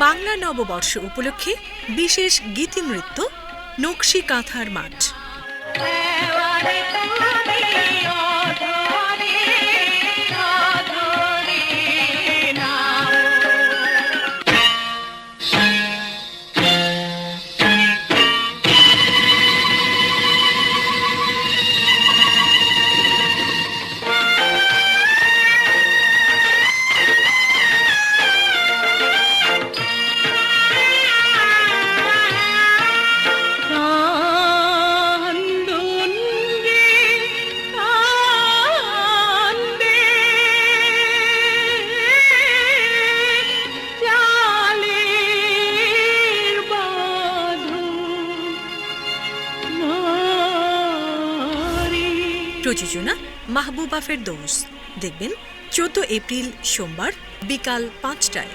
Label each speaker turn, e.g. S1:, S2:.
S1: বাংলা নববর্ষ উপলক্ষে বিশেষ গীতিনৃত্য নকশি কাঁথার মাঠ। প্রযোজনা মাহবুবা ফেরদৌস। দেখবেন 14 এপ্রিল সোমবার বিকাল 5টায়।